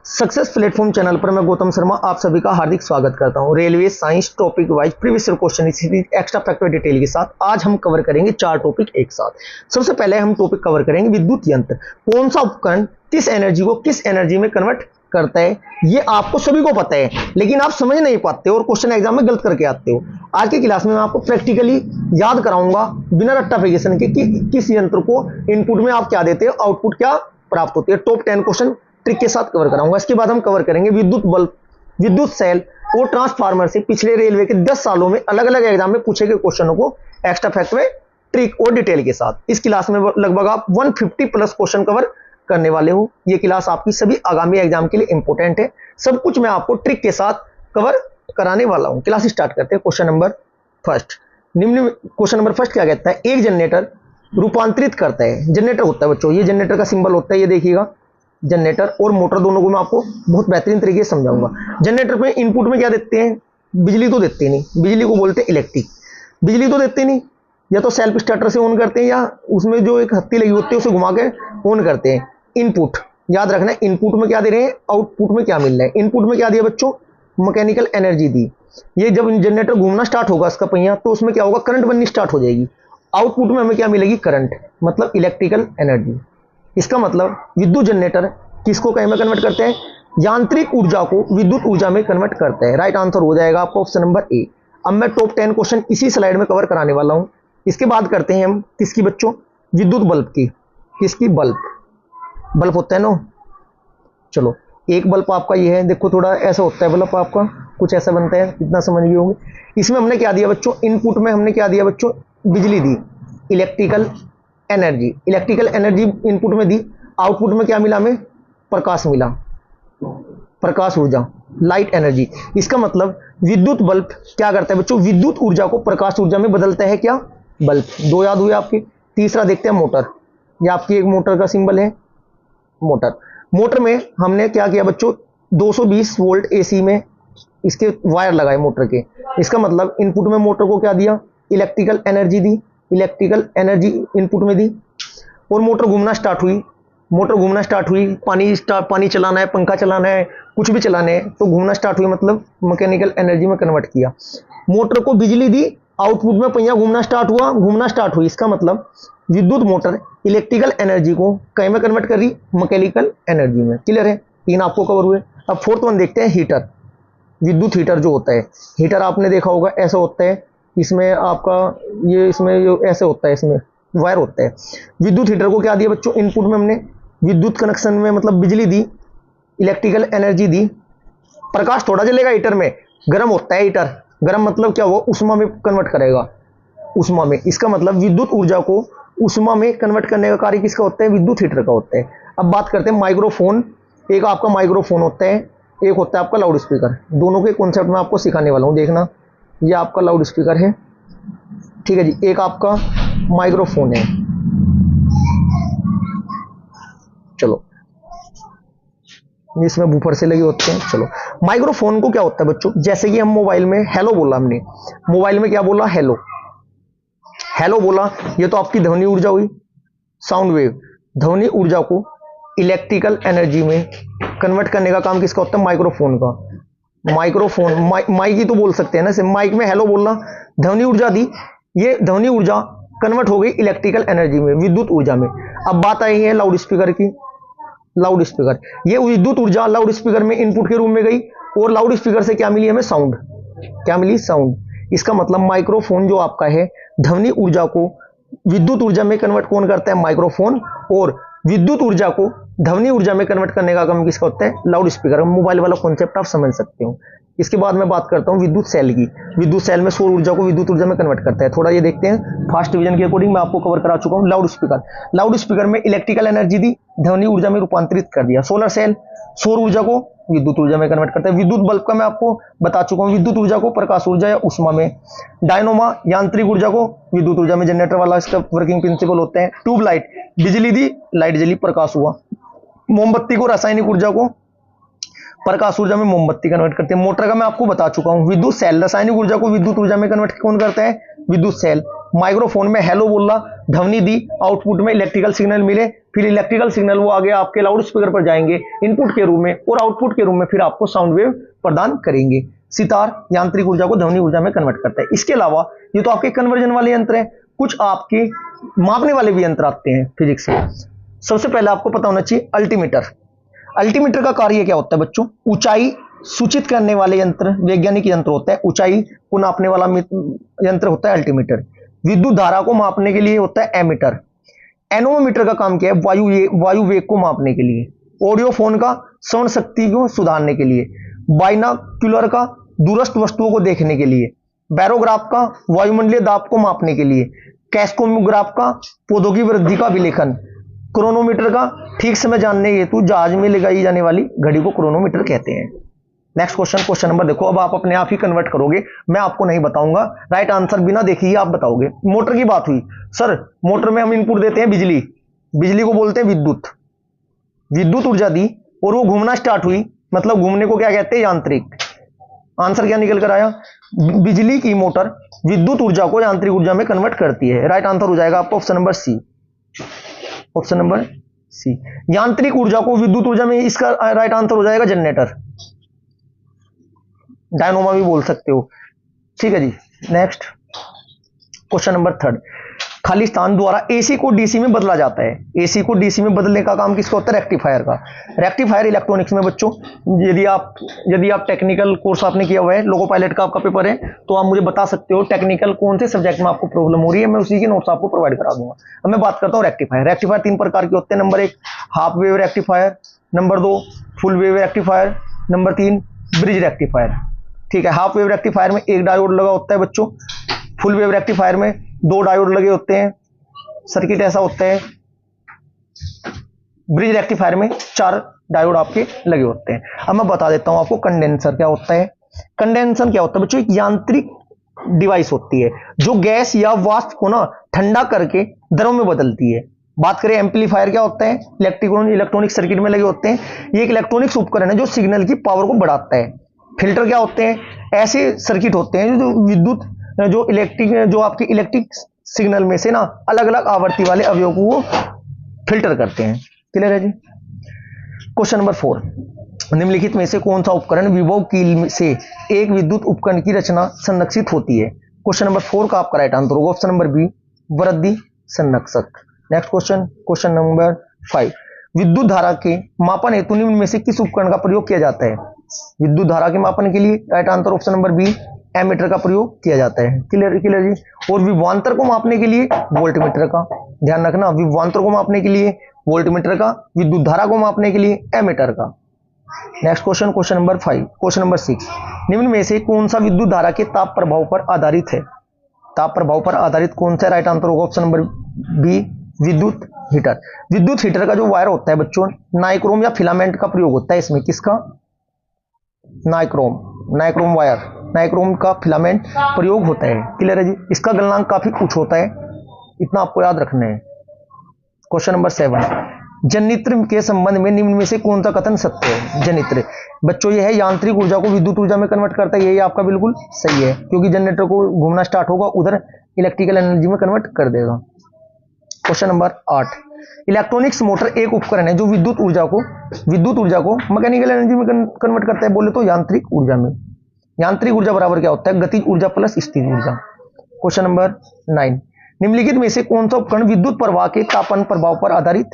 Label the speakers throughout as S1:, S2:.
S1: Success platform channel पर मैं गौतम शर्मा आप सभी का हार्दिक स्वागत करता हूं। Railway science topic wise previous question extra factor detail के साथ आज हम कवर करेंगे 4 टॉपिक एक साथ। सबसे पहले हम टॉपिक कवर करेंगे विद्युत यंत्र। कौन सा उपकरण किस एनर्जी को किस एनर्जी में कन्वर्ट करता है, ये आपको सभी को पता है, लेकिन आप समझ नहीं पाते और क्वेश्चन एग्जाम में गलत करके आते हो। आज की क्लास में मैं आपको प्रैक्टिकली याद कराऊंगा बिना रट्टाफिकेशन के कि किस यंत्र को इनपुट में आप क्या देते हो, आउटपुट क्या प्राप्त होती है। टॉप 10 क्वेश्चन ट्रिक के साथ कवर कराऊंगा। इसके बाद हम कवर करेंगे विद्युत बल्ब, विद्युत सेल और ट्रांसफार्मर से पिछले रेलवे के 10 सालों में अलग अलग एग्जाम में पूछे गए क्वेश्चनों को एक्स्ट्रा फैक्ट में ट्रिक और डिटेल के साथ। इस क्लास में लगभग आप 150 प्लस क्वेश्चन कवर करने वाले हो। ये क्लास आपकी सभी आगामी एग्जाम के लिए इंपॉर्टेंट है। सब कुछ मैं आपको ट्रिक के साथ कवर कराने वाला हूं। क्लास स्टार्ट करते हैं। क्वेश्चन नंबर फर्स्ट, निम्न क्वेश्चन नंबर फर्स्ट क्या कहता है, एक जनरेटर रूपांतरित करता है। जनरेटर होता है बच्चों, ये जनरेटर का सिंबल होता है, ये देखिएगा। जनरेटर और मोटर दोनों को मैं आपको बहुत बेहतरीन तरीके से समझाऊंगा। जनरेटर में इनपुट में क्या देते हैं, बिजली तो देते नहीं, बिजली को बोलते हैं इलेक्ट्रिक। बिजली तो देते नहीं, या तो सेल्फ स्टार्टर से ऑन करते हैं या उसमें जो एक हत्ती लगी होती है उसे घुमा के ऑन करते हैं। इनपुट याद रखना है, इनपुट में क्या दे रहे हैं, आउटपुट में क्या मिल रहा है। इनपुट में क्या दिया बच्चों, मैकेनिकल एनर्जी दी। ये जब जनरेटर घूमना स्टार्ट होगा इसका पहिया, तो उसमें क्या होगा, करंट बननी स्टार्ट हो जाएगी। आउटपुट में हमें क्या मिलेगी, करंट, मतलब इलेक्ट्रिकल एनर्जी। इसका मतलब विद्युत जनरेटर किसको कहीं में कन्वर्ट करते हैं, यांत्रिक ऊर्जा को विद्युत ऊर्जा में कन्वर्ट करते हैं। राइट आंसर हो जाएगा आपका ऑप्शन नंबर ए। अब मैं टॉप 10 क्वेश्चन इसी स्लाइड में कवर कराने वाला हूं। इसके बाद करते हैं हम किसकी बच्चों, विद्युत बल्ब की। किसकी, बल्ब, बल्ब होता है ना। चलो, एक बल्ब आपका ये है, देखो थोड़ा ऐसा होता है बल्ब आपका, कुछ ऐसा बनता है, इतना समझ गए होंगे। इसमें हमने क्या दिया बच्चों, इनपुट में हमने क्या दिया बच्चों, बिजली दी, electrical energy. Electrical energy input में दी, आउटपुट में क्या मिला हमें, प्रकाश मिला, प्रकाश ऊर्जा, लाइट एनर्जी। इसका मतलब विद्युत बल्ब क्या करता है बच्चों, विद्युत ऊर्जा को प्रकाश ऊर्जा में बदलता है। क्या, बल्ब। दो याद हुए आपके। तीसरा देखते हैं मोटर। ये आपकी एक मोटर का सिंबल है, मोटर। मोटर में हमने क्या किया बच्चों, 220 वोल्ट एसी में इसके वायर लगाए मोटर के। इसका मतलब इनपुट में मोटर को क्या दिया, इलेक्ट्रिकल एनर्जी दी, इलेक्ट्रिकल एनर्जी इनपुट में दी, और मोटर घूमना स्टार्ट हुई। मोटर घूमना स्टार्ट हुई, पानी चलाना है, पंखा चलाना है, कुछ भी चलाना है तो घूमना स्टार्ट हुई, मतलब मैकेनिकल एनर्जी में कन्वर्ट किया। मोटर को बिजली दी, आउटपुट में पहिया घूमना स्टार्ट हुआ, घूमना स्टार्ट हुई। इसका मतलब विद्युत मोटर इलेक्ट्रिकल एनर्जी को कहीं में कन्वर्ट कर रही, मैकेनिकल एनर्जी में। क्लियर है, 3 आपको कवर हुए। अब फोर्थ वन देखते हैं, हीटर। विद्युत हीटर जो होता है, हीटर आपने देखा होगा ऐसा होता है, इसमें आपका ये इसमें जो ऐसे होता है, इसमें वायर होता है। विद्युत हीटर को क्या दिया बच्चों, इनपुट में हमने विद्युत कनेक्शन में मतलब बिजली दी, इलेक्ट्रिकल एनर्जी दी, प्रकाश थोड़ा जलेगा हीटर में, गर्म होता है हीटर। गर्म मतलब क्या हुआ, उष्मा में कन्वर्ट करेगा, उष्मा में। इसका मतलब विद्युत ऊर्जा को उष्मा में कन्वर्ट करने का कार्य किसका होता है, विद्युत हीटर का होता है। अब बात करते हैं माइक्रोफोन। एक आपका माइक्रोफोन होता है, एक होता है आपका लाउड स्पीकर। दोनों के कॉन्सेप्ट में आपको सिखाने वाला हूं, देखना। ये आपका लाउड स्पीकर है, ठीक है जी, एक आपका माइक्रोफोन है। चलो, इसमें बूफर से लगे होते हैं। चलो, माइक्रोफोन को क्या होता है बच्चों, जैसे कि हम मोबाइल में हेलो बोला, हमने मोबाइल में क्या बोला, हेलो, हेलो बोला, ये तो आपकी ध्वनि ऊर्जा हुई, साउंड वेव। ध्वनि ऊर्जा को इलेक्ट्रिकल एनर्जी में कन्वर्ट करने का काम किसका होता है, माइक्रोफोन का। माइक्रोफोन, माइक ही तो बोल सकते हैं ना, सिर्फ माइक में हेलो बोलना, ध्वनि ऊर्जा दी, ये ध्वनि ऊर्जा कन्वर्ट हो गई इलेक्ट्रिकल एनर्जी में, विद्युत ऊर्जा में। अब बात आई है लाउड स्पीकर की। लाउड स्पीकर, ये विद्युत ऊर्जा लाउड स्पीकर में इनपुट के रूप में गई, और लाउड स्पीकर से क्या मिली हमें, साउंड। क्या मिली, साउंड। इसका मतलब माइक्रोफोन जो आपका है, ध्वनि ऊर्जा को विद्युत ऊर्जा में कन्वर्ट कौन करता है, माइक्रोफोन, और विद्युत ऊर्जा को ध्वनि ऊर्जा में कन्वर्ट करने का काम किसका होता है, लाउड स्पीकर। मोबाइल वाला कॉन्सेप्ट आप समझ सकते हो। इसके बाद मैं बात करता हूं विद्युत सेल की। विद्युत सेल में सौर ऊर्जा को विद्युत ऊर्जा में कन्वर्ट करता है। थोड़ा ये देखते हैं, फास्ट डिवीजन के अकॉर्डिंग मैं आपको कवर करा चुका हूं। लाउड स्पीकर, लाउड स्पीकर में इलेक्ट्रिकल एनर्जी दी, ध्वनि ऊर्जा में रूपांतरित कर दिया। सोलर सेल, सौर ऊर्जा को विद्युत ऊर्जा में कन्वर्ट करता है। विद्युत बल्ब का मैं आपको बता चुका हूं, विद्युत ऊर्जा को प्रकाश ऊर्जा या उष्मा में। डायनोमा, यांत्रिक ऊर्जा को विद्युत ऊर्जा में, जनरेटर वाला इसका वर्किंग प्रिंसिपल होता है। ट्यूबलाइट, बिजली दी, लाइट जली, प्रकाश हुआ। मोमबत्ती को रासायनिक ऊर्जा को प्रकाश ऊर्जा में मोमबत्ती कन्वर्ट करते हैं। मोटर का मैं आपको बता चुका हूं। विद्युत सेल, रासायनिक ऊर्जा को विद्युत ऊर्जा में कन्वर्ट कौन करता है? विद्युत सेल। माइक्रोफोन में हेलो बोला, ध्वनि दी, आउटपुट में इलेक्ट्रिकल सिग्नल मिले, फिर इलेक्ट्रिकल सिग्नल वो आगे आपके लाउड स्पीकर पर जाएंगे इनपुट के रूप में, और आउटपुट के रूप में फिर आपको साउंड वेव प्रदान करेंगे। सितार यांत्रिक ऊर्जा को ध्वनि ऊर्जा में कन्वर्ट करता है। इसके अलावा ये तो आपके कन्वर्जन वाले यंत्र हैं, कुछ आपके मापने वाले भी यंत्र आते हैं फिजिक्स में। सबसे पहले आपको पता होना चाहिए अल्टीमीटर। अल्टीमीटर का कार्य क्या होता है बच्चों? ऊंचाई सूचित करने वाले यंत्र, वैज्ञानिक यंत्र होता है। ऊंचाई को नापने वाला यंत्र होता है अल्टीमीटर। विद्युत धारा को मापने के लिए होता है एमीटर। एनोमीटर का काम क्या है? वायु वेग को मापने के लिए। ऑडियोफोन का श्रवण शक्ति को सुधारने के लिए। बाइनोक्यूलर का दूरस्थ वस्तुओं को देखने के लिए। बैरोग्राफ का वायुमंडलीय दाब को मापने के लिए। कैस्कोमोग्राफ का पौधों की वृद्धि का विलेखन। क्रोनोमीटर का ठीक समय जानने हेतु जहाज में लगाई जाने वाली घड़ी को क्रोनोमीटर कहते हैं। नेक्स्ट क्वेश्चन, क्वेश्चन नंबर देखो। अब आप अपने आप ही कन्वर्ट करोगे, मैं आपको नहीं बताऊंगा। राइट आंसर बिना देखे ही आप बताओगे। मोटर की बात हुई, सर मोटर में हम इनपुट देते हैं बिजली, बिजली को बोलते हैं विद्युत। विद्युत ऊर्जा दी और वो घूमना स्टार्ट हुई, मतलब घूमने को क्या कहते हैं? यांत्रिक। आंसर क्या निकल कर आया? बिजली की मोटर विद्युत ऊर्जा को यांत्रिक ऊर्जा में कन्वर्ट करती है। राइट आंसर हो जाएगा आपका option number C. Option number C, यांत्रिक ऊर्जा को विद्युत ऊर्जा में, इसका राइट आंसर हो जाएगा जनरेटर, डायनोमा भी बोल सकते हो। ठीक है जी। नेक्स्ट क्वेश्चन नंबर थर्ड, खाली स्थान द्वारा एसी को डीसी में बदला जाता है। एसी को डीसी में बदलने का काम किसका होता है? रेक्टिफायर का। रेक्टिफायर इलेक्ट्रॉनिक्स में बच्चों, यदि आप टेक्निकल कोर्स आपने किया हुआ है, लोको पायलट का आपका पेपर है, तो आप मुझे बता सकते हो टेक्निकल कौन से सब्जेक्ट में आपको प्रॉब्लम हो रही है, मैं उसी के नोट्स आपको प्रोवाइड करा दूंगा। अब मैं बात करता हूँ रेक्टिफायर। रेक्टिफायर 3 प्रकार के होते हैं। Number 1 half wave rectifier, number 2 full wave rectifier, number 3 bridge rectifier. ठीक है, हाफ वेव रेक्टिफायर में 1 डायोड लगा होता है बच्चों। फुल वेव रेक्टिफायर में 2 डायोड लगे होते हैं, सर्किट ऐसा होता है। ब्रिज रेक्टिफायर में 4 डायोड आपके लगे होते हैं। अब मैं बता देता हूं आपको कंडेंसर क्या होता है। कंडेंसर क्या होता है बच्चों? एक यांत्रिक डिवाइस होती है जो गैस या वाष्प को ना ठंडा करके द्रव में बदलती है। बात करें एम्पलीफायर क्या होता है? इलेक्ट्रॉनिक सर्किट में लगे होते हैं। ये एक इलेक्ट्रॉनिक्स उपकरण है जो सिग्नल की पावर को बढ़ाता है। फिल्टर क्या होते हैं? ऐसे सर्किट होते हैं जो विद्युत जो आपके इलेक्ट्रिक सिग्नल में से ना अलग अलग आवृत्ति वाले अवयवों को फिल्टर करते हैं। क्लियर है जी। क्वेश्चन नंबर 4, निम्नलिखित में से कौन सा उपकरण विभव कील से एक विद्युत उपकरण की रचना संरक्षित होती है? क्वेश्चन नंबर 4 का आपका राइट आंसर होगा ऑप्शन नंबर बी, वृद्धि संरक्षक। नेक्स्ट क्वेश्चन, क्वेश्चन नंबर 5, विद्युत धारा के मापन हेतु निम्न में से किस उपकरण का प्रयोग किया जाता है? विद्युत धारा के मापन के लिए right answer option number B, ammeter का प्रयोग किया जाता है। क्लियर जी। और विभवांतर को मापने के लिए वोल्टमीटर का, ध्यान रखना, विभवांतर को मापने के लिए वोल्टमीटर का, विद्युत धारा को मापने के लिए एमीटर का। Next question, question number 5, question number 6, निम्न में से कौन सा विद्युत धारा के ताप प्रभाव पर आधारित है? ताप प्रभाव पर आधारित कौन सा? राइट आंसर होगा ऑप्शन नंबर बी, विद्युत हीटर। विद्युत हीटर का जो वायर होता है बच्चों, नाइक्रोम या फिलामेंट का प्रयोग होता है इसमें। किसका? नाइक्रोम वायर, नाइक्रोम का फिलामेंट प्रयोग होता है। क्लियर है जी। इसका गलनांक काफी उच्च होता है, इतना आपको याद रखना है। क्वेश्चन नंबर 7, जनित्र के संबंध में निम्न में से कौन सा कथन सत्य है? जनित्र बच्चों ये है यांत्रिक ऊर्जा को विद्युत ऊर्जा में कन्वर्ट करता है, यही आपका बिल्कुल सही है, क्योंकि जनरेटर को घूमना स्टार्ट होगा उधर इलेक्ट्रिकल एनर्जी में कन्वर्ट कर देगा। क्वेश्चन नंबर 8, इलेक्ट्रॉनिक्स मोटर एक उपकरण है जो विद्युत ऊर्जा को मैकेनिकल एनर्जी में कन्वर्ट करता है। बोले तो यांत्रिक ऊर्जा में। यांत्रिक ऊर्जा बराबर क्या होता है? गतिज ऊर्जा प्लस स्थिर ऊर्जा। क्वेश्चन नंबर 9, निम्नलिखित में से कौन सा उपकरण विद्युत प्रवाह के तापन प्रभाव पर आधारित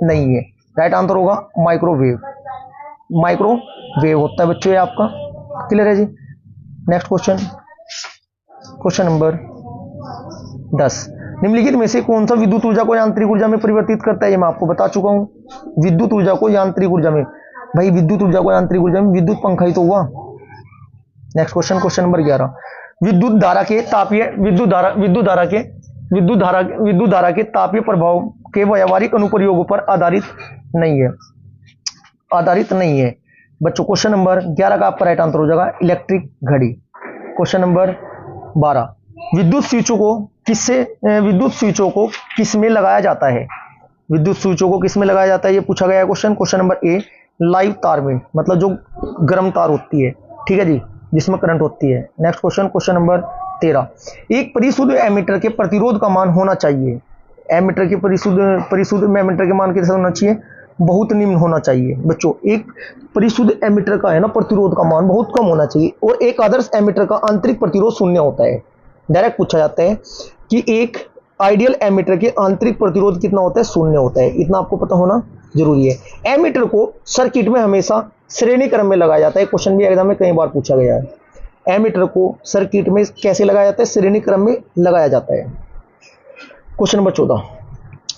S1: नहीं है? राइट आंसर होगा माइक्रोवेव। माइक्रोवेव होता है बच्चों ये आपका। क्लियर है जी। नेक्स्ट क्वेश्चन, क्वेश्चन नंबर 10, निम्नलिखित में से कौन सा विद्युत ऊर्जा को यांत्रिक ऊर्जा में परिवर्तित करता है? ये मैं आपको बता चुका हूं। विद्युत ऊर्जा को यांत्रिक ऊर्जा में, भाई विद्युत ऊर्जा को यांत्रिक ऊर्जा में विद्युत पंखा ही तो हुआ। नेक्स्ट क्वेश्चन, क्वेश्चन नंबर 11, विद्युत धारा के तापीय प्रभाव के व्यावहारिक अनुप्रयोगों पर आधारित नहीं है बच्चों। क्वेश्चन नंबर 11 का आपका राइट आंसर हो जाएगा इलेक्ट्रिक घड़ी। क्वेश्चन नंबर 12, विद्युत स्विचों को किस में लगाया जाता है? विद्युत स्विचों को किस में लगाया जाता है? ये पूछा गया है question. Question number A, live तार में, मतलब जो गर्म तार होती है, ठीक है जी, जिसमें करंट होती है। नेक्स्ट क्वेश्चन, क्वेश्चन नंबर 13, एक परिशुद्ध एमीटर के प्रतिरोध का मान होना चाहिए। एमीटर के परिशुद्ध एमीटर के मान कैसे होना चाहिए? बहुत निम्न होना चाहिए। बच्चों एक परिशुद्ध एमीटर का है ना प्रतिरोध का मान बहुत कम होना चाहिए, और एक आदर्श एमीटर का आंतरिक प्रतिरोध शून्य होता है। डायरेक्ट पूछा जाता है कि एक आइडियल एमीटर के आंतरिक प्रतिरोध कितना होता है? शून्य होता है। इतना आपको पता होना जरूरी है। एमीटर को सर्किट में हमेशा श्रेणी क्रम में लगाया जाता है। क्वेश्चन भी एग्जाम में कई बार पूछा गया है। एमीटर को सर्किट में कैसे लगाया जाता है? श्रेणी क्रम में लगाया जाता है। क्वेश्चन नंबर 14,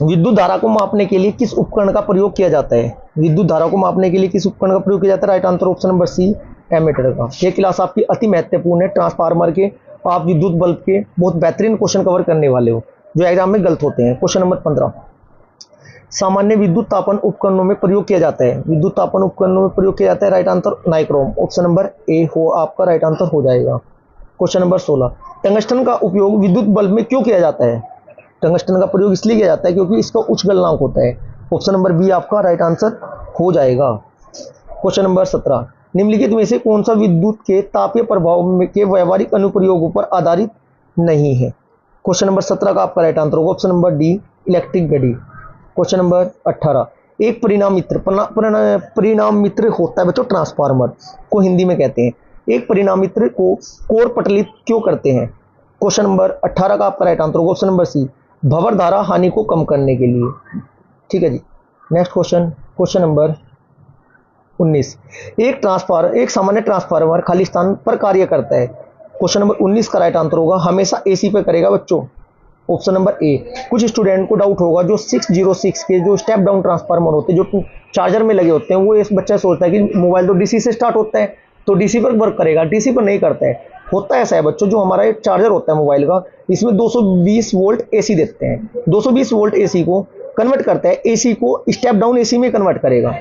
S1: विद्युत धारा को मापने के लिए किस उपकरण का प्रयोग किया जाता है? विद्युत धारा को मापने के लिए किस उपकरण का प्रयोग किया जाता है? Right answer option number C, ammeter का। ये क्लास आपकी अति महत्वपूर्ण है। ट्रांसफार्मर के, आप विद्युत बल्ब के बहुत बेहतरीन क्वेश्चन कवर करने वाले हो जो एग्जाम में गलत होते हैं। क्वेश्चन नंबर 15, सामान्य विद्युत तापन उपकरणों में प्रयोग किया जाता है। विद्युत तापन उपकरणों में प्रयोग किया जाता है। Right answer nichrome, option number ए हो आपका राइट आंसर हो जाएगा। क्वेश्चन नंबर 16, टंगस्टन का उपयोग विद्युत बल्ब में क्यों किया जाता है? टंगस्टन का प्रयोग इसलिए किया जाता है क्योंकि इसका उच्च गलनांक होता है। ऑप्शन नंबर बी आपका राइट आंसर हो जाएगा। क्वेश्चन नंबर 17, निम्नलिखित में से कौन सा विद्युत के तापीय प्रभाव के व्यावहारिक अनुप्रयोगों पर आधारित नहीं है? क्वेश्चन नंबर 17 का आपका राइट आंसर होगा ऑप्शन नंबर डी, इलेक्ट्रिक घड़ी। क्वेश्चन नंबर 18, एक परिणाम मित्र होता है बच्चों, ट्रांसफार्मर को हिंदी में कहते हैं। एक परिणाम मित्र को कोर पटलित क्यों करते हैं? क्वेश्चन नंबर 18 का आपका राइट आंसर होगा ऑप्शन नंबर सी, भंवर धारा हानि को कम करने के लिए। ठीक है जी। नेक्स्ट क्वेश्चन, क्वेश्चन नंबर 19, एक सामान्य ट्रांसफार्मर खाली स्थान पर कार्य करता है। क्वेश्चन नंबर 19 का राइट आंसर होगा हमेशा एसी पे करेगा बच्चों, ऑप्शन नंबर ए। कुछ स्टूडेंट को डाउट होगा जो 606 के जो स्टेप डाउन ट्रांसफार्मर होते हैं जो चार्जर में लगे होते हैं, वो इस बच्चा सोचता है कि मोबाइल तो डीसी से स्टार्ट होता है तो डीसी पर वर्क करेगा, डीसी पर नहीं करता है। होता ऐसा है बच्चों, जो हमारा एक चार्जर होता है मोबाइल का, इसमें 220 वोल्ट एसी देते हैं। 220 वोल्ट एसी को कन्वर्ट करता है, एसी को स्टेप डाउन एसी में कन्वर्ट करेगा।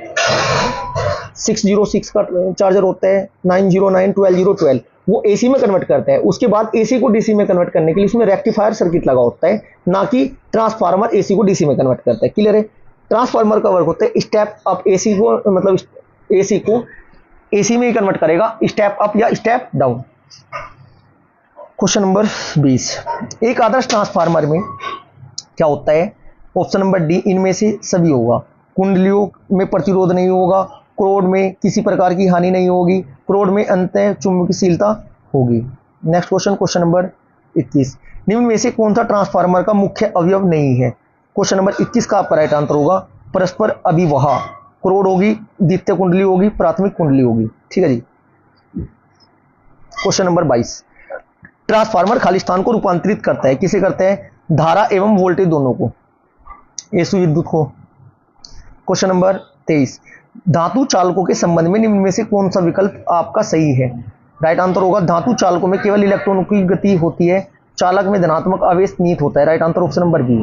S1: 606 का चार्जर होता है, 909, 1212 वो एसी में कन्वर्ट करता है। उसके बाद एसी को डीसी में कन्वर्ट करने के लिए इसमें रेक्टिफायर सर्किट लगा होता है, ना कि ट्रांसफार्मर एसी को डीसी में कन्वर्ट करता है। क्लियर है? ट्रांसफार्मर का वर्क होता है स्टेप अप, एसी को मतलब एसी को एसी में ही कन्वर्ट करेगा, स्टेप अप या स्टेप डाउन। क्वेश्चन नंबर 20, एक आदर्श ट्रांसफार्मर में क्या होता है? ऑप्शन नंबर डी, इनमें से सभी होगा। कुंडलियों में प्रतिरोध नहीं होगा, क्रोड में किसी प्रकार की हानि नहीं होगी, क्रोड में अंतः चुंबकशीलता होगी। नेक्स्ट क्वेश्चन, क्वेश्चन नंबर 21, निम्न में से कौन सा ट्रांसफार्मर का मुख्य अवयव नहीं है? क्वेश्चन नंबर 21 का आपका राइट आंसर होगा परस्पर अभिवहा। क्रोड होगी, द्वितीय कुंडली होगी, प्राथमिक कुंडली होगी। ठीक है जी। क्वेश्चन नंबर 22, ट्रांसफार्मर खाली स्थान को रूपांतरित करता है, किसे करता है? धारा एवं वोल्टेज दोनों को, एसी विद्युत को। क्वेश्चन नंबर 23, धातु चालकों के संबंध में निम्न में से कौन सा विकल्प आपका सही है? राइट आंसर होगा धातु चालकों में केवल इलेक्ट्रॉनों की गति होती है, चालक में धनात्मक आवेश निहित होता है। Right answer option number B.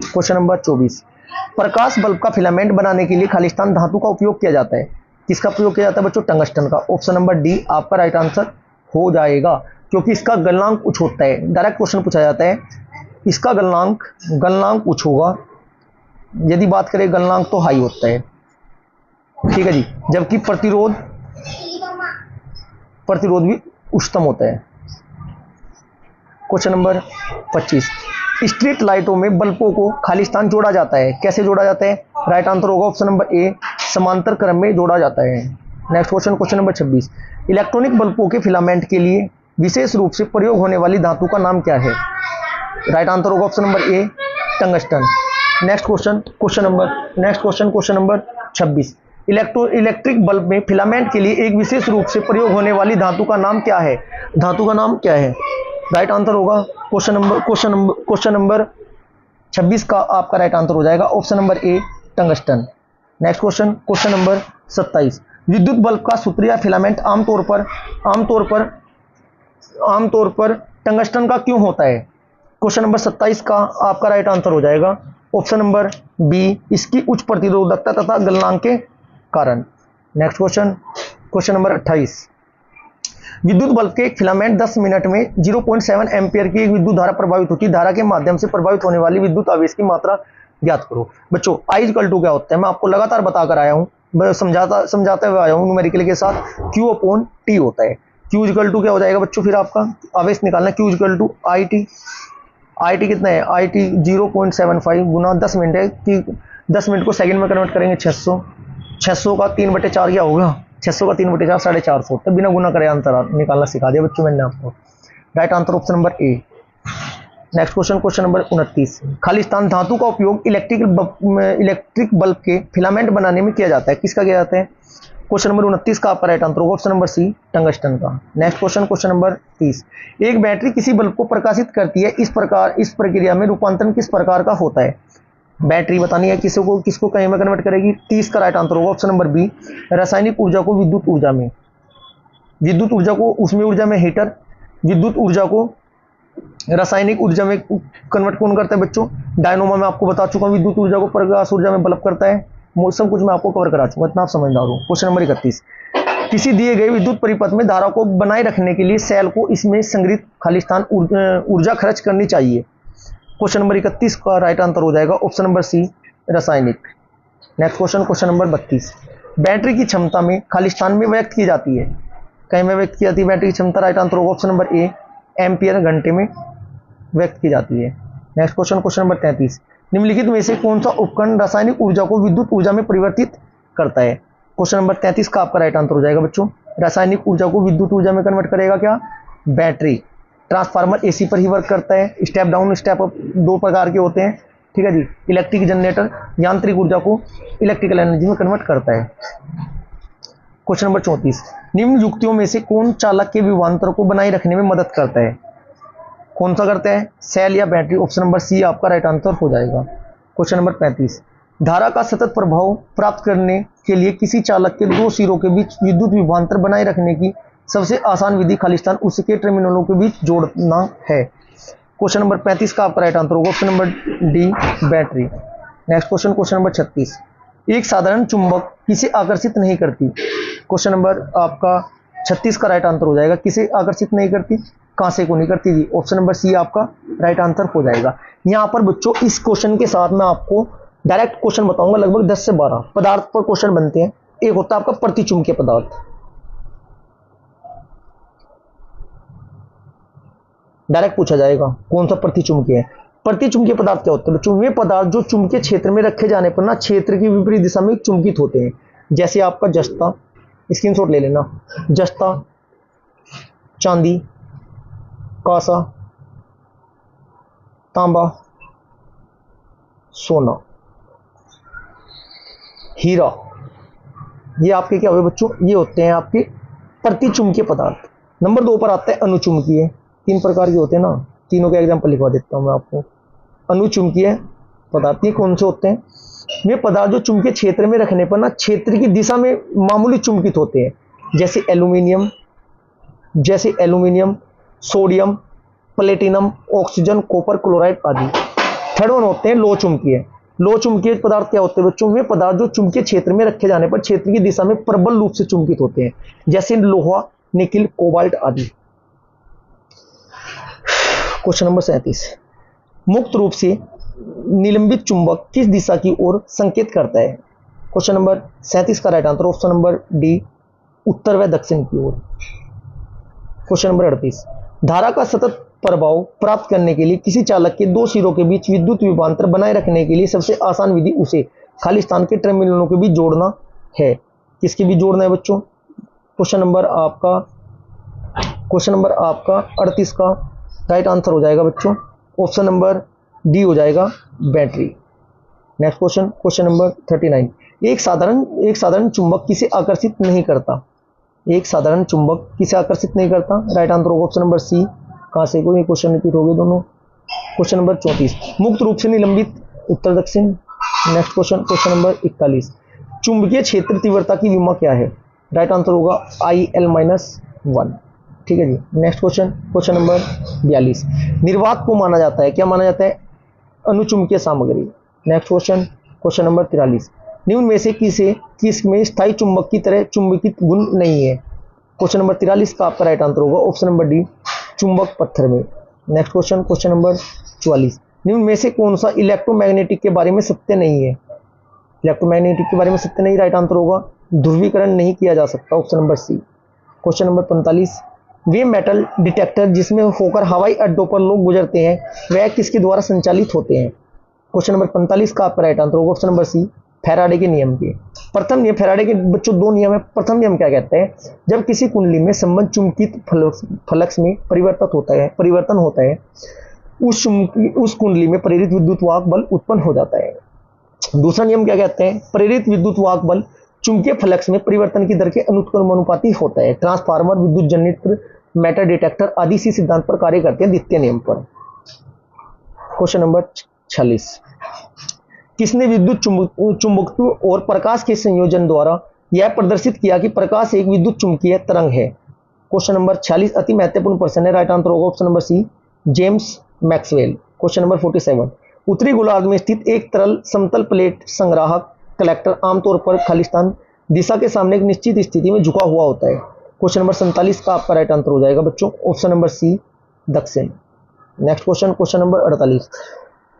S1: Question number 24, प्रकाश बल्ब का फिलामेंट बनाने के लिए खालिस्तान धातु का उपयोग किया जाता है, किसका प्रयोग किया जाता है बच्चों? टंगस्टन का। ऑप्शन नंबर डी आपका राइट आंसर हो जाएगा, क्योंकि इसका गलनांक उच्च होता है। डायरेक्ट क्वेश्चन पूछा जाता है, इसका गलनांक उच्च होगा। यदि बात करें गलनांक तो हाई होता है। ठीक है जी। जबकि प्रतिरोध भी उच्चतम होता है। क्वेश्चन नंबर 25, स्ट्रीट लाइटों में बल्बों को खालिस्तान जोड़ा जाता है, कैसे जोड़ा जाता है? राइट आंसर होगा ऑप्शन नंबर ए, समांतर क्रम में जोड़ा जाता है। Next question, question number 26, electronic बल्बों के फिलामेंट के लिए विशेष रूप से प्रयोग होने वाली धातु का नाम क्या है? राइट आंसर होगा ऑप्शन नंबर ए, tungsten. Next question, question number 26, electric bulb में फिलामेंट के लिए एक विशेष रूप से प्रयोग होने वाली धातु का नाम क्या है? धातु का नाम क्या है? राइट आंसर होगा क्वेश्चन नंबर 26 का आपका राइट आंसर हो जाएगा ऑप्शन नंबर ए, tungsten. Next question, question number 27, विद्युत बल्ब का सूत्र या फिलामेंट आमतौर पर टंगस्टन का क्यों होता है? क्वेश्चन नंबर 27 का आपका राइट आंसर हो जाएगा ऑप्शन नंबर बी, इसकी उच्च प्रतिरोधकता तथा गलनांक के कारण। नेक्स्ट क्वेश्चन, क्वेश्चन नंबर 28, विद्युत बल्ब के एक फिलामेंट 10 मिनट में 0.7 एम्पियर की एक विद्युत धारा प्रभावित होती है, धारा के माध्यम से प्रभावित होने वाली विद्युत आवेश की मात्रा ज्ञात करो। बच्चों I = क्या होता है? मैं आपको लगातार बताकर आया हूं, समझाते हुए आया हूँ न्यूमेरिकल के साथ। Q अपॉन T होता है। Q इक्वल टू क्या हो जाएगा बच्चों, फिर आपका आवेश निकालना, Q equal to IT। IT कितना है, IT 0.75 गुना 10 मिनट है कि 10 मिनट को सेकंड में कन्वर्ट करेंगे 600। 600 का 3/4 क्या होगा, 600 का 3/4 450। तो बिना गुना करे आंसर निकालना सिखा दिया बच्चों मैंने आपको। राइट आंसर ऑप्शन नंबर ए। Next question, question number 29। Khalistan धातु का उपयोग इलेक्ट्रिक बल्ब के फिलामेंट बनाने में किया जाता है, किसका किया जाता है। क्वेश्चन नंबर 29 का आपका राइट आंसर होगा ऑप्शन नंबर सी, टंगस्टन का। Next question, question number 30। एक बैटरी किसी बल्ब को प्रकाशित करती है, इस प्रक्रिया में रूपांतरण किस प्रकार का होता है। बैटरी बतानी है किसको कहीं में कन्वर्ट करेगी। 30 का राइट आंसर होगा ऑप्शन नंबर बी, रासायनिक ऊर्जा को विद्युत ऊर्जा में। विद्युत ऊर्जा को उसमें ऊर्जा में हीटर, विद्युत ऊर्जा को रासायनिक ऊर्जा में कन्वर्ट कौन करता है बच्चों, डायनोमा में आपको बता चुका हूं। विद्युत ऊर्जा को प्रकाश ऊर्जा में बल्ब करता है। सब कुछ मैं आपको कवर करा चुका, इतना आप समझदार हो। Question number 31। किसी दिए गए विद्युत परिपथ में धारा को बनाए रखने के लिए सेल को इसमें संग्रहित खालिस्तान ऊर्जा खर्च करनी चाहिए। क्वेश्चन नंबर 31 का राइट आंसर हो जाएगा ऑप्शन नंबर सी, रासायनिक। Next question, question number 32। Battery की क्षमता में खालिस्तान में व्यक्त की जाती है, कहीं में व्यक्त की जाती है बैटरी की क्षमता। राइट आंसर होगा ऑप्शन नंबर ए, एम्पियर घंटे में व्यक्त की जाती है। Next question, question number 33। निम्नलिखित में से कौन सा उपकरण रासायनिक ऊर्जा को विद्युत ऊर्जा में परिवर्तित करता है। क्वेश्चन नंबर 33 का आपका राइट आंसर हो जाएगा बच्चों, रासायनिक ऊर्जा को विद्युत ऊर्जा में कन्वर्ट करेगा क्या, बैटरी। ट्रांसफार्मर एसी पर ही वर्क करता है। स्टेप डाउन स्टेप अप 2 प्रकार के होते हैं, ठीक है जी। इलेक्ट्रिक जनरेटर यांत्रिक ऊर्जा को इलेक्ट्रिकल एनर्जी में कन्वर्ट करता है। Question number 34। निम्न युक्तियों में से कौन चालक के विभवांतर को बनाए रखने में मदद करता है, कौन सा करता है, सेल या बैटरी। ऑप्शन नंबर सी आपका राइट आंसर हो जाएगा। Question number 35। धारा का सतत प्रभाव प्राप्त करने के लिए किसी चालक के 2 सिरों के बीच विद्युत विभवांतर बनाए रखने की सबसे आसान विधि खालिस्तान उसके टर्मिनलों के बीच जोड़ना है। क्वेश्चन नंबर 35 का आपका राइट आंसर होगा option number D, battery. Next question, question number 36। एक साधारण चुंबक किसे आकर्षित नहीं करती। क्वेश्चन नंबर आपका 36 का राइट आंसर हो जाएगा, किसे आकर्षित नहीं करती, कांसे को नहीं करती जी। ऑप्शन नंबर सी आपका राइट आंसर हो जाएगा। यहां पर बच्चों इस क्वेश्चन के साथ मैं आपको डायरेक्ट क्वेश्चन बताऊंगा, लगभग 10 से 12 पदार्थ पर क्वेश्चन बनते हैं। एक होता है आपका प्रतिचुंबकीय पदार्थ, डायरेक्ट पूछा जाएगा कौन सा प्रतिचुंबकीय है। प्रतिचुंबकीय पदार्थ क्या होते हैं बच्चों, वे पदार्थ जो चुंबकीय क्षेत्र में रखे जाने पर ना क्षेत्र की विपरीत दिशा में चुंबकित होते हैं। जैसे आपका जस्ता, स्क्रीनशॉट ले लेना, जस्ता, चांदी, कांसा, तांबा, सोना, हीरा, ये आपके क्या हुए बच्चों, ये होते हैं आपके प्रतिचुंबकीय पदार्थ। नंबर 2 पर आता है अनुचुंबकीय। 3 प्रकार के होते हैं ना, तीनों के एग्जांपल लिखवा देता हूं मैं आपको। अनुचुंबकीय पदार्थ ये कौन से होते हैं, वे पदार्थ जो चुंबकीय क्षेत्र में रखने पर ना क्षेत्र की दिशा में मामूली चुंबकित होते हैं। जैसे aluminium, sodium, platinum, oxygen, copper, chloride आदि। थर्ड वन होते हैं लो चुंबकीय। लो चुंबकीय पदार्थ क्या होते हैं बच्चों, वे पदार्थ जो चुंबकीय क्षेत्र में रखे जाने पर क्षेत्र की दिशा में प्रबल रूप से चुंबकित होते हैं। जैसे लोहा, निकिल, कोबाल्ट आदि। Question number 37। मुक्त रूप से निलंबित चुंबक किस दिशा की ओर संकेत करता है। क्वेश्चन नंबर 37 का right answer option number D, उत्तर व दक्षिण की ओर। Question number 38। धारा का सतत प्रभाव प्राप्त करने के लिए किसी चालक के 2 सिरों के बीच विद्युत विभवांतर बनाए रखने के लिए सबसे आसान विधि उसे खालिस्तान के टर्मिनलों के बीच जोड़ना है। किसके बीच जोड़ना है बच्चों। क्वेश्चन नंबर आपका 38 का राइट आंसर हो जाएगा बच्चों ऑप्शन नंबर डी हो जाएगा, battery. Next question, question number 39। एक साधारण चुंबक किसे आकर्षित नहीं करता। एक साधारण चुंबक किसे आकर्षित नहीं करता, राइट आंसर होगा ऑप्शन नंबर सी, कांसे को। ये क्वेश्चन रिपीट हो गए दोनों। Question number 34। मुक्त रूप से निलंबित, उत्तर दक्षिण। Next question, question number 41। चुंबकीय क्षेत्र तीव्रता की विमा क्या है, राइट आंसर होगा IL-1, ठीक है जी। Next question, question number 42। निर्वात को माना जाता है, क्या माना जाता है, अनुचुंबकीय सामग्री। Next question, question number 43। निम्न में से किसमें स्थायी चुंबक की तरह चुंबकित गुण नहीं है। क्वेश्चन नंबर 43 का आपका राइट आंसर होगा ऑप्शन नंबर डी, चुंबक पत्थर में। Next question, question number 44। निम्न में से कौन सा इलेक्ट्रोमैग्नेटिक के बारे में सत्य नहीं है। इलेक्ट्रोमैग्नेटिक के बारे में सत्य नहीं, राइट आंसर होगा ध्रुवीकरण नहीं किया जा सकता, option number C. Question number 45, वे मेटल डिटेक्टर जिसमें होकर हवाई अड्डों पर लोग गुजरते हैं वह किसके द्वारा संचालित होते हैं? क्वेश्चन नंबर 45 का आपका राइट आंसर होगा ऑप्शन नंबर सी, फैराडे के नियम के। प्रथम नियम, फैराडे के बच्चों 2 नियम है। प्रथम नियम क्या कहते हैं? जब किसी कुंडली में संबंध चुंबकित फ्लक्स में परिवर्तन होता है उस कुंडली में प्रेरित विद्युत वाहक बल उत्पन्न हो जाता है। दूसरा नियम क्या कहते हैं? प्रेरित विद्युत वाहक बल चुंबकीय फ्लक्स में परिवर्तन की दर के अनुक्रमानुपाती होता है। ट्रांसफार्मर, विद्युत जनरेटर, मेटल डिटेक्टर आदि इसी सिद्धांत पर कार्य करते हैं, द्वितीय नियम पर। क्वेश्चन नंबर 46, किसने विद्युत चुंबकत्व और प्रकाश के संयोजन द्वारा यह प्रदर्शित किया कि प्रकाश एक विद्युत चुंबकीय तरंग है? क्वेश्चन नंबर 46 अति महत्वपूर्ण प्रश्न है, राइट आंसर होगा option number C, James Maxwell. Question number 47, उत्तरी गोलार्ध में स्थित एक तरल समतल प्लेट संग्राहक कलेक्टर आमतौर पर खालिस्तान दिशा के सामने एक निश्चित स्थिति में झुका हुआ होता है। क्वेश्चन नंबर 47 का आपका राइट आंसर हो जाएगा बच्चों ऑप्शन नंबर सी, दक्षिण। नेक्स्ट क्वेश्चन, क्वेश्चन नंबर 48,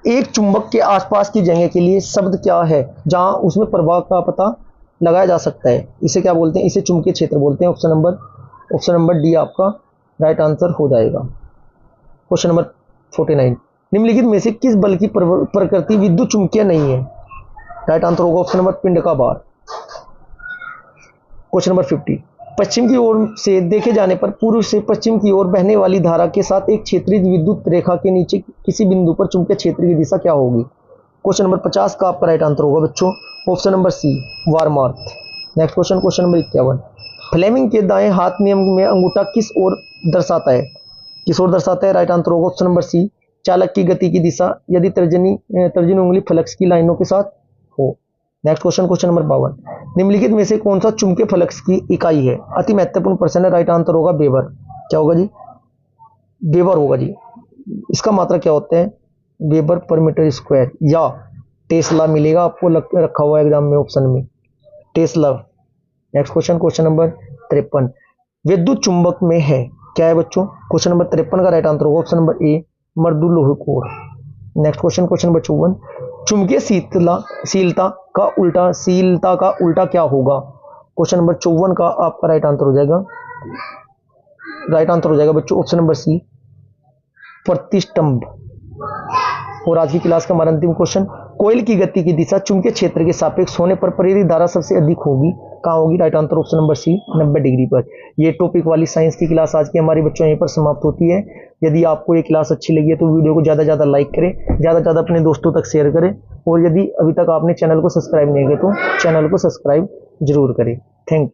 S1: एक चुंबक के आसपास की जगह के लिए शब्द क्या है जहां उसमें प्रभाव का पता लगाया जा सकता है? इसे क्या बोलते हैं? इसे चुंबकीय क्षेत्र बोलते हैं। ऑप्शन नंबर डी आपका राइट आंसर हो जाएगा। क्वेश्चन नंबर 49, निम्नलिखित में से किस बल की प्रकृति विद्युत चुंबकीय नहीं है? राइट आंसर होगा ऑप्शन नंबर पिंड का भार। क्वेश्चन नंबर 50, पश्चिम की ओर से देखे जाने पर पूर्व से पश्चिम की ओर बहने वाली धारा के साथ एक क्षेत्रीय विद्युत रेखा के नीचे किसी बिंदु पर चुंबकीय क्षेत्र की दिशा क्या होगी? क्वेश्चन नंबर 50 का आपका राइट आंसर होगा बच्चों ऑप्शन नंबर सी, वारमार्थ। Next question, question number 51, Fleming के दाएं हाथ नियम में अंगूठा किस ओर दर्शाता है? किस ओर दर्शाता है? राइट आंसर होगा ऑप्शन नंबर सी, चालक की गति की दिशा यदि तर्जनी उंगली फ्लक्स की लाइनों के साथ हो। नेक्स्ट क्वेश्चन, क्वेश्चन नंबर 52, निम्नलिखित में से कौन सा चुंबकीय फ्लक्स की इकाई है? अति महत्वपूर्ण प्रश्न है, राइट आंसर होगा वेबर। क्या होगा जी? वेबर होगा जी। इसका मात्रा क्या होता है? वेबर पर मीटर स्क्वायर, या टेस्ला मिलेगा आपको रखा हुआ एग्जाम में ऑप्शन में, Tesla. Next question, question number 53, विद्युत चुंबक में है क्या है बच्चों? क्वेश्चन नंबर 53 का राइट आंसर होगा ऑप्शन नंबर ए, मर्दुलोह core. Next question, question number 54, चुंबकीय शीलता का उल्टा क्या होगा? क्वेश्चन नंबर 54 का आपका राइट आंसर हो जाएगा बच्चों ऑप्शन नंबर सी, प्रतिष्ठंभ। और आज की क्लास का हमारा अंतिम क्वेश्चन, कोयल की गति की दिशा चुंबकीय क्षेत्र के सापेक्ष होने पर प्रेरित धारा सबसे अधिक होगी, कहाँ होगी? Right answer option number C, 90 degree पर। ये टॉपिक वाली साइंस की क्लास आज की हमारी बच्चों यहीं पर समाप्त होती है। यदि आपको ये क्लास अच्छी लगी है तो वीडियो को ज़्यादा से ज़्यादा लाइक करें, ज़्यादा से ज़्यादा अपने दोस्तों तक शेयर करें, और यदि अभी तक आपने चैनल को सब्सक्राइब नहीं किया तो चैनल को सब्सक्राइब जरूर करें। Thank you.